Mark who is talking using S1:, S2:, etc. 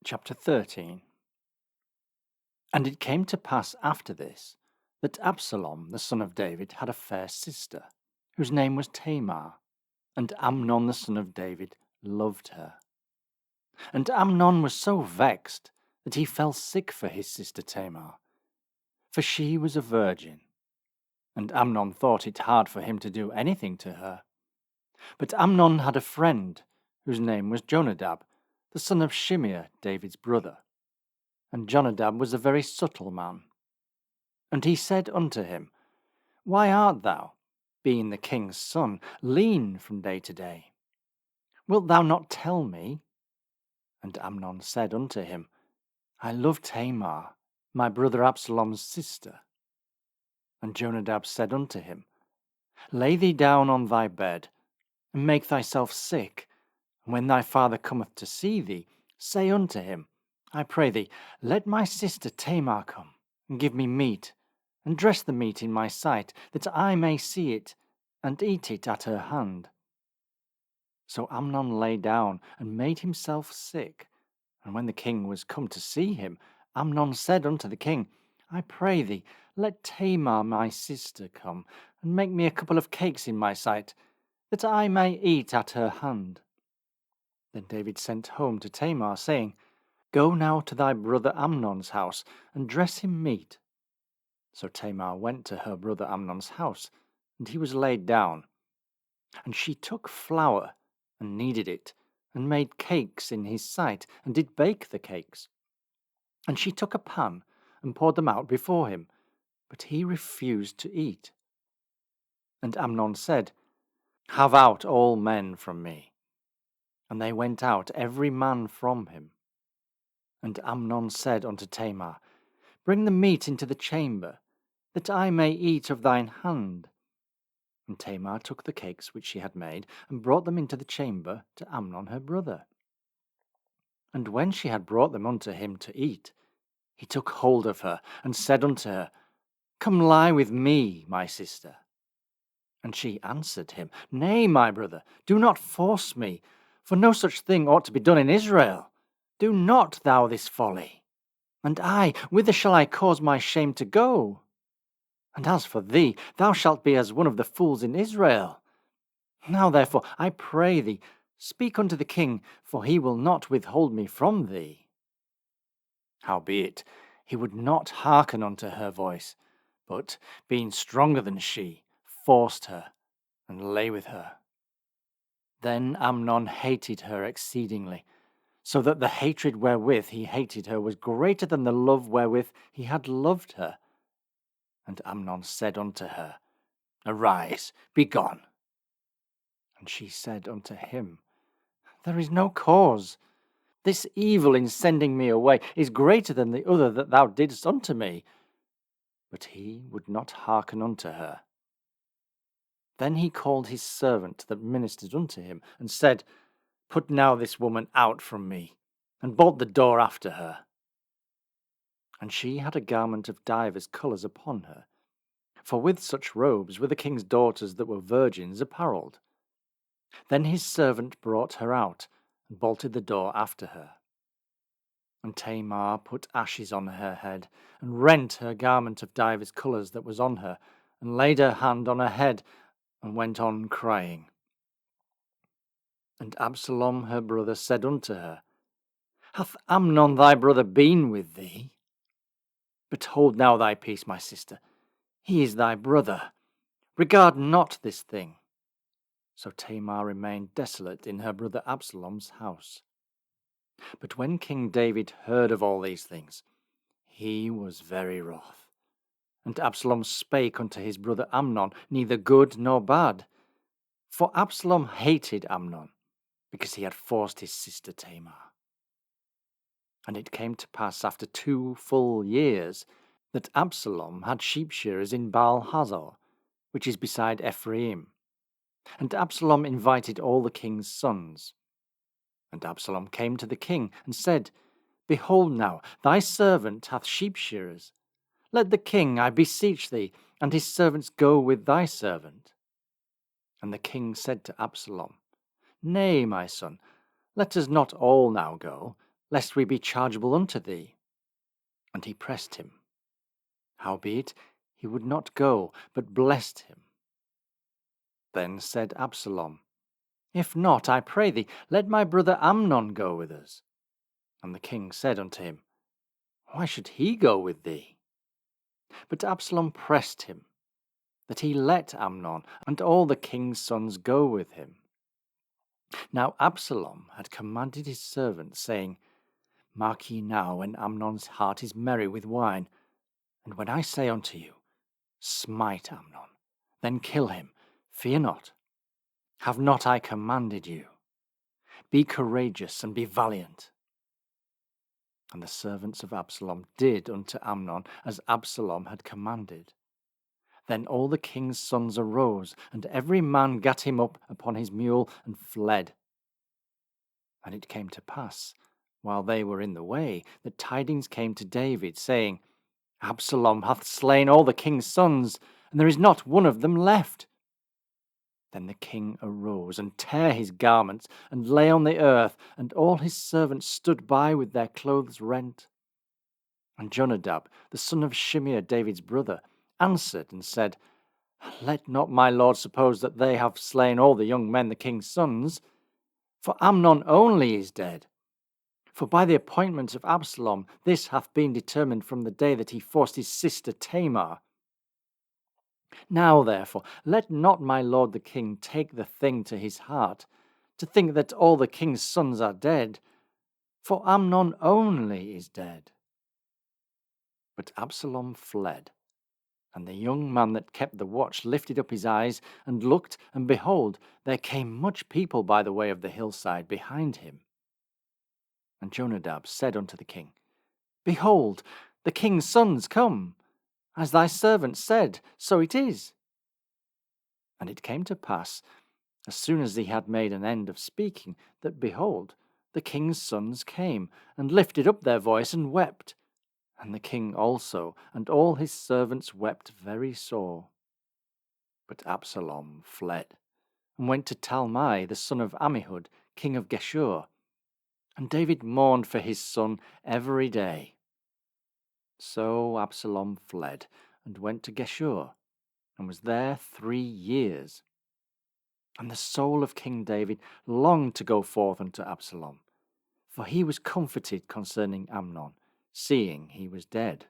S1: Chapter 13. And it came to pass after this, that Absalom the son of David had a fair sister, whose name was Tamar, and Amnon the son of David loved her. And Amnon was so vexed that he fell sick for his sister Tamar, for she was a virgin. And Amnon thought it hard for him to do anything to her. But Amnon had a friend, whose name was Jonadab, the son of Shimeah, David's brother. And Jonadab was a very subtle man. And he said unto him, Why art thou, being the king's son, lean from day to day? Wilt thou not tell me? And Amnon said unto him, I love Tamar, my brother Absalom's sister. And Jonadab said unto him, Lay thee down on thy bed, and make thyself sick, and when thy father cometh to see thee, say unto him, I pray thee, let my sister Tamar come, and give me meat, and dress the meat in my sight, that I may see it, and eat it at her hand. So Amnon lay down, and made himself sick. And when the king was come to see him, Amnon said unto the king, I pray thee, let Tamar my sister come, and make me a couple of cakes in my sight, that I may eat at her hand. Then David sent home to Tamar, saying, Go now to thy brother Amnon's house, and dress him meat. So Tamar went to her brother Amnon's house, and he was laid down. And she took flour, and kneaded it, and made cakes in his sight, and did bake the cakes. And she took a pan, and poured them out before him, but he refused to eat. And Amnon said, Have out all men from me. And they went out every man from him. And Amnon said unto Tamar, Bring the meat into the chamber, that I may eat of thine hand. And Tamar took the cakes which she had made, and brought them into the chamber to Amnon her brother. And when she had brought them unto him to eat, he took hold of her, and said unto her, Come lie with me, my sister. And she answered him, Nay, my brother, do not force me, for no such thing ought to be done in Israel. Do not thou this folly. And I, whither shall I cause my shame to go? And as for thee, thou shalt be as one of the fools in Israel. Now therefore, I pray thee, speak unto the king, for he will not withhold me from thee. Howbeit, he would not hearken unto her voice, but, being stronger than she, forced her, and lay with her. Then Amnon hated her exceedingly, so that the hatred wherewith he hated her was greater than the love wherewith he had loved her. And Amnon said unto her, Arise, be gone. And she said unto him, There is no cause. This evil in sending me away is greater than the other that thou didst unto me. But he would not hearken unto her. Then he called his servant that ministered unto him, and said, Put now this woman out from me, and bolt the door after her. And she had a garment of divers colours upon her, for with such robes were the king's daughters that were virgins apparelled. Then his servant brought her out, and bolted the door after her. And Tamar put ashes on her head, and rent her garment of divers colours that was on her, and laid her hand on her head, and went on crying. And Absalom her brother said unto her, Hath Amnon thy brother been with thee? But hold now thy peace, my sister. He is thy brother. Regard not this thing. So Tamar remained desolate in her brother Absalom's house. But when King David heard of all these things, he was very wroth. And Absalom spake unto his brother Amnon, neither good nor bad. For Absalom hated Amnon, because he had forced his sister Tamar. And it came to pass after 2 full years that Absalom had sheep shearers in Baal-Hazor, which is beside Ephraim. And Absalom invited all the king's sons. And Absalom came to the king, and said, Behold now, thy servant hath sheep shearers. Let the king, I beseech thee, and his servants go with thy servant. And the king said to Absalom, Nay, my son, let us not all now go, lest we be chargeable unto thee. And he pressed him. Howbeit he would not go, but blessed him. Then said Absalom, If not, I pray thee, let my brother Amnon go with us. And the king said unto him, Why should he go with thee? But Absalom pressed him, that he let Amnon and all the king's sons go with him. Now Absalom had commanded his servants, saying, Mark ye now when Amnon's heart is merry with wine, and when I say unto you, Smite Amnon, then kill him, fear not. Have not I commanded you? Be courageous and be valiant. And the servants of Absalom did unto Amnon as Absalom had commanded. Then all the king's sons arose, and every man gat him up upon his mule and fled. And it came to pass, while they were in the way, that tidings came to David, saying, Absalom hath slain all the king's sons, and there is not one of them left. Then the king arose, and tare his garments, and lay on the earth, and all his servants stood by with their clothes rent. And Jonadab, the son of Shimeah, David's brother, answered and said, Let not my lord suppose that they have slain all the young men, the king's sons, for Amnon only is dead. For by the appointment of Absalom this hath been determined from the day that he forced his sister Tamar. Now therefore let not my lord the king take the thing to his heart, to think that all the king's sons are dead, for Amnon only is dead. But Absalom fled, and the young man that kept the watch lifted up his eyes and looked, and behold, there came much people by the way of the hillside behind him. And Jonadab said unto the king, Behold, the king's sons come. As thy servant said, so it is. And it came to pass, as soon as he had made an end of speaking, that, behold, the king's sons came, and lifted up their voice, and wept. And the king also, and all his servants wept very sore. But Absalom fled, and went to Talmai, the son of Ammihud, king of Geshur. And David mourned for his son every day. So Absalom fled, and went to Geshur, and was there 3 years. And the soul of King David longed to go forth unto Absalom, for he was comforted concerning Amnon, seeing he was dead.